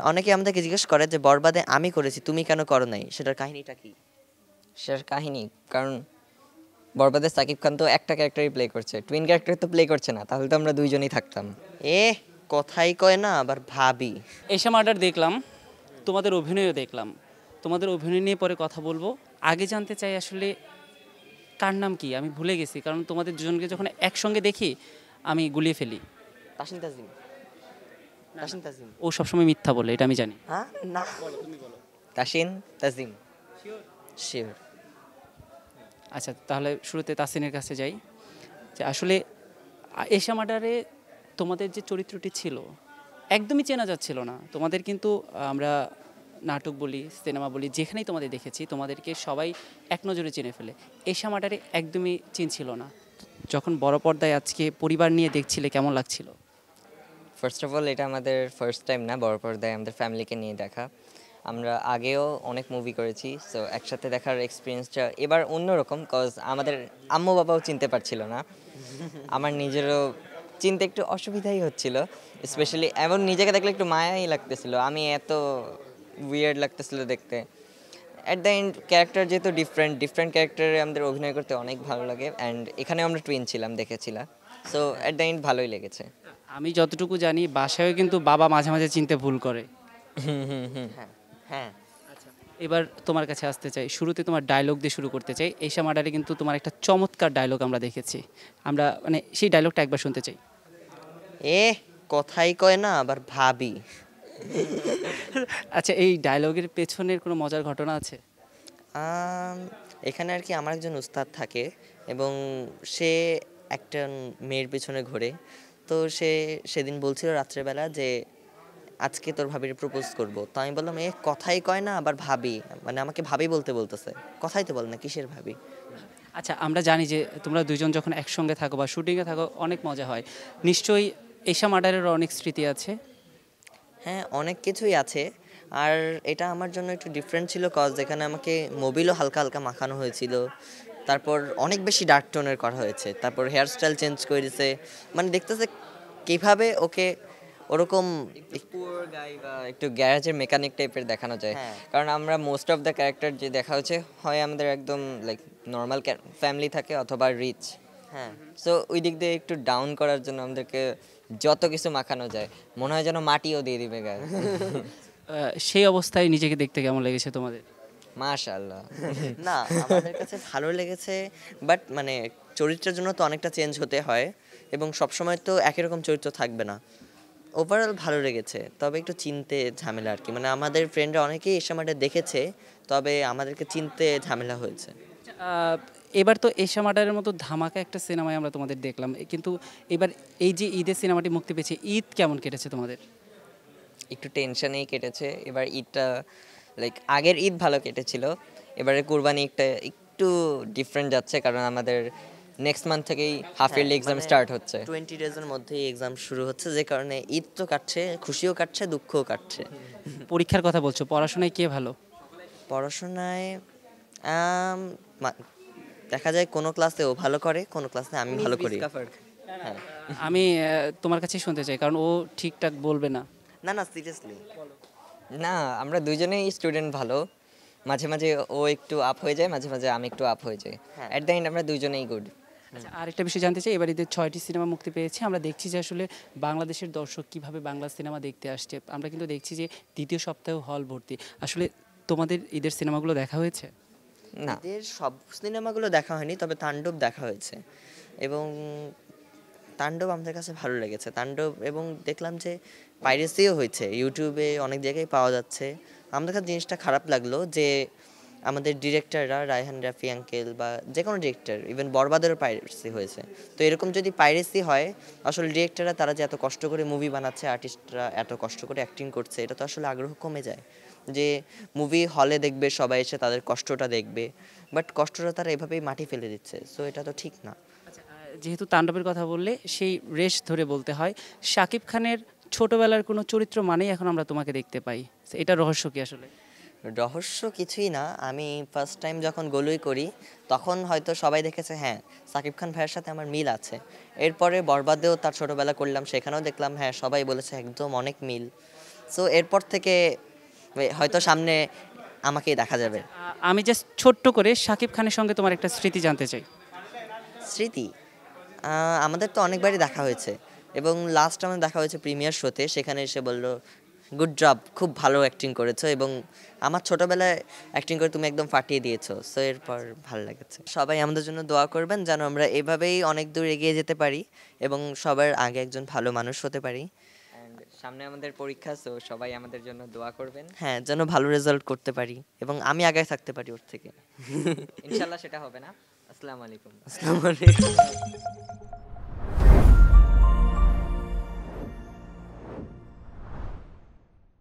অনেকে আমাদেরকে জিজ্ঞেস করে যে বরবাদে আমি করেছি তুমি কেন করো নাই, সেটার কাহিনীটা কি? সেটার কাহিনী, কারণ বরবাদে সাকিব খান তো একটা ক্যারেক্টারই প্লে করছে, টুইন ক্যারেক্টার তো প্লে করছে না, তাহলে তো আমরা দুইজনই থাকতাম। এ কথাই কয় না আবার ভাবি। এশা মার্ডার দেখলাম, তোমাদের অভিনয়ও দেখলাম, তোমাদের অভিনয় নিয়ে পরে কথা বলবো। আগে জানতে চাই আসলে কার নাম কি, আমি ভুলে গেছি, কারণ তোমাদের দুজনকে যখন একসঙ্গে দেখি আমি গুলিয়ে ফেলি। তাসিন তাজিম। তাসিন তাজিম। ও সবসময় মিথ্যা বলে, এটা আমি জানি। হ্যাঁ না, তাসিন তাজিম। শিওর। আচ্ছা, তাহলে শুরুতে তাসিনের কাছে যাই, যে আসলে এশা মার্ডারে তোমাদের যে চরিত্রটি ছিল একদমই চেনা যাচ্ছিল না তোমাদের, কিন্তু আমরা নাটক বলি, সিনেমা বলি, যেখানেই তোমাদের দেখেছি তোমাদেরকে সবাই এক নজরে চিনে ফেলে। এশা মার্ডারে একদমই চিনছিল না। যখন বড় পর্দায় আজকে পরিবার নিয়ে দেখছিলে কেমন লাগছিল? ফার্স্ট অফ অল, এটা আমাদের ফার্স্ট টাইম না বড় পর্দায় আমাদের ফ্যামিলিকে নিয়ে দেখা। আমরা আগেও অনেক মুভি করেছি, সো একসাথে দেখার এক্সপিরিয়েন্সটা এবার অন্যরকম, কজ আমাদের আম্মু বাবাও চিনতে পারছিল না, আমার নিজেরও চিনতে একটু অসুবিধাই হচ্ছিল, স্পেশালি এমন নিজেকে দেখলে একটু মায়াই লাগতেছিল, আমি এত উইয়ার্ড লাগতেছিল দেখতে। অ্যাট দ্য এন্ড ক্যারেক্টার যেহেতু ডিফারেন্ট ডিফারেন্ট ক্যারেক্টারে আমাদের অভিনয় করতে অনেক ভালো লাগে, অ্যান্ড এখানে আমরা টুইন ছিলাম দেখেছিলাম, সো অ্যাট দ্য এন্ড ভালোই লেগেছে। আমি যতটুকু জানি বাসায়ও কিন্তু বাবা মাঝে মাঝে চিনতে ভুল করে। হ্যাঁ হ্যাঁ। আচ্ছা, এবার তোমার কাছে আসতে চাই, শুরুতে তোমার ডায়লগ দিয়ে শুরু করতে চাই। এশা মার্ডারে কিন্তু তোমার একটা চমৎকার ডায়লগ আমরা দেখেছি, আমরা মানে সেই ডায়লগটা একবার শুনতে চাই। এ কথাই কয় না আবার ভাবি। আচ্ছা, এই ডায়লগের পেছনের কোনো মজার ঘটনা আছে? আম, এখানে আর কি আমার একজন উস্তাদ থাকে এবং সে একটা মেয়ের পেছনে ঘোরে। তো সে সেদিন বলছিল রাত্রেবেলা যে আজকে তোর ভাবির প্রপোজ করব। তো আমি বললাম এ কথাই কয় না আবার ভাবি, মানে আমাকে ভাবি বলতে বলতেছে, কথাই তো বল না কিসের ভাবি। আচ্ছা, আমরা জানি যে তোমরা দুইজন যখন একসঙ্গে থাকো বা শুটিংয়ে থাকো অনেক মজা হয়, নিশ্চয়ই এশা মার্ডারেরও অনেক স্মৃতি আছে। হ্যাঁ অনেক কিছুই আছে। আর এটা আমার জন্য একটু ডিফারেন্ট ছিল কজ এখানে আমাকে মোবিলও হালকা হালকা মাখানো হয়েছিল, তারপর অনেক বেশি ডার্ক টোনের করা হয়েছে, তারপর হেয়ার স্টাইল চেঞ্জ করে দিছে, মানে দেখতেছে কিভাবে ওকে ওরকম। পুয়ার গাই বা একটু গ্যারেজের মেকানিক টাইপের দেখানো যায়, হ্যাঁ। কারণ আমরা মোস্ট অফ দ্য ক্যারেক্টার যে দেখা হচ্ছে হয় আমাদের একদম লাইক নর্মাল ফ্যামিলি থাকে অথবা রিচ, হ্যাঁ সো ওই দিক দিয়ে একটু ডাউন করার জন্য আমাদেরকে যত কিছু মাখানো যায় মনে হয় যেন মাটিও দিয়ে দিবে গায়ে। সেই অবস্থায় নিজেকে দেখতে কেমন লেগেছে তোমাদের? মাশাআল্লাহ। না আমাদের কাছে ভালো লেগেছে, বাট মানে চরিত্রের জন্য তো অনেকটা চেঞ্জ হতে হয় এবং সবসময় তো একই রকম চরিত্র থাকবে না। ওভারঅল ভালো লেগেছে, তবে একটু চিনতে ঝামেলা আর কি, মানে আমাদের ফ্রেন্ডরা অনেকেই এসে আমাদের দেখেছে, তবে আমাদেরকে চিনতে ঝামেলা হয়েছে। আহ, এবার তো এশা মার্ডারের মতো ধামাকা একটা সিনেমায় আমরা তোমাদের দেখলাম, কিন্তু এবার এই যে ঈদের সিনেমাটি মুক্তি পেয়েছে, ঈদ কেমন কেটেছে তোমাদের? একটু টেনশনেই কেটেছে এবার ঈদটা, লাইক আগের ঈদ ভালো কেটেছিল, এবারে কুরবানি ঈদটা একটু ডিফারেন্ট যাচ্ছে, কারণ আমাদের নেক্সট মান্থ থেকেই হাফ ইয়ারলি এক্সাম স্টার্ট হচ্ছে। 20 ডেজের মধ্যেই এক্সাম শুরু হচ্ছে, যে কারণে ঈদ তো কাটছে, খুশিও কাটছে দুঃখও কাটছে। পরীক্ষার কথা বলছো, পড়াশোনায় কে ভালো? পড়াশোনায় আম, মা- দেখা যায় কোনো ক্লাসে ও ভালো করে, কোনো ক্লাসে আমি ভালো করি। হ্যাঁ। আমি তোমার কাছেই শুনতে চাই, কারণ ও ঠিকঠাক বলবে না। না না সিরিয়াসলি। না, আমরা দুইজনেই স্টুডেন্ট ভালো, মাঝে মাঝে ও একটু আপ হয়ে যায়, মাঝে মাঝে আমি একটু আপ হয়ে যাই, হ্যাঁ। অ্যাট দ্য এন্ড আমরা দুইজনেই গুড। আচ্ছা, আরেকটা বিষয় জানতে চাই, এবার ঈদের 6টি সিনেমা মুক্তি পেয়েছে, আমরা দেখছি যে আসলে বাংলাদেশের দর্শক কিভাবে বাংলা সিনেমা দেখতে আসছে, আমরা কিন্তু দেখছি যে দ্বিতীয় সপ্তাহে হল ভর্তি। আসলে তোমাদের ঈদের সিনেমাগুলো দেখা হয়েছে? না, এদের সব সিনেমাগুলো দেখা হয়নি, তবে তাণ্ডব দেখা হয়েছে এবং তাণ্ডব আমাদের কাছে ভালো লেগেছে। তাণ্ডব এবং দেখলাম যে পাইরেসিও হয়েছে, ইউটিউবে অনেক জায়গায় পাওয়া যাচ্ছে। আমাদের কাছে জিনিসটা খারাপ লাগলো যে আমাদের ডিরেক্টররা রায়হান রাফি আঙ্কেল বা যে কোনো ডিরেক্টর, ইভেন বরবাদেরও পাইরেসি হয়েছে। তো এরকম যদি পাইরেসি হয়, আসলে ডিরেক্টররা তারা যে এত কষ্ট করে মুভি বানাচ্ছে, আর্টিস্টরা এত কষ্ট করে অ্যাক্টিং করছে, এটা তো আসলে আগ্রহ কমে যায় যে মুভি হলে দেখবে সবাই, এসে তাদের কষ্টটা দেখবে, বাট কষ্টটা তারা এভাবেই মাটি ফেলে দিচ্ছে, সো এটা তো ঠিক না। আচ্ছা, যেহেতু তাণ্ডবের কথা বললে সেই রেশ ধরে বলতে হয়, শাকিব খানের ছোটবেলার কোনো চরিত্র মানেই এখন আমরা তোমাকে দেখতে পাই, এটা রহস্য কি আসলে? রহস্য কিছুই না, আমি ফার্স্ট টাইম যখন গোলুই করি তখন হয়তো সবাই দেখেছে হ্যাঁ সাকিব খান ভাইয়ের সাথে আমার মিল আছে। এরপরে বরবাদেও তার ছোটবেলা করলাম, সেখানেও দেখলাম হ্যাঁ সবাই বলেছে একদম অনেক মিল। সো এরপর থেকে হয়তো সামনে আমাকেই দেখা যাবে। আমি জাস্ট ছোট্ট করে শাকিব খানের সঙ্গে তোমার একটা স্মৃতি জানতে চাই। স্মৃতি আমাদের তো অনেকবারই দেখা হয়েছে, এবং লাস্ট আমাদের দেখা হয়েছে প্রিমিয়ার শোতে। সেখানে এসে বলল গুড জব, খুব ভালো অ্যাক্টিং করেছো, এবং আমার ছোটবেলায় অ্যাক্টিং করে তুমি একদম ফাটিয়ে দিয়েছো। সো এরপর ভালো লেগেছে। সবাই আমাদের জন্য দোয়া করবেন যেন আমরা এভাবেই অনেক দূর এগিয়ে যেতে পারি এবং সবার আগে একজন ভালো মানুষ হতে পারি। অ্যান্ড সামনে আমাদের পরীক্ষা, সো সবাই আমাদের জন্য দোয়া করবেন। হ্যাঁ, যেন ভালো রেজাল্ট করতে পারি এবং আমি আগে থাকতে পারি ওর থেকে। ইনশাল্লাহ সেটা হবে না। আসসালামু আলাইকুম। আসসালামু আলাইকুম।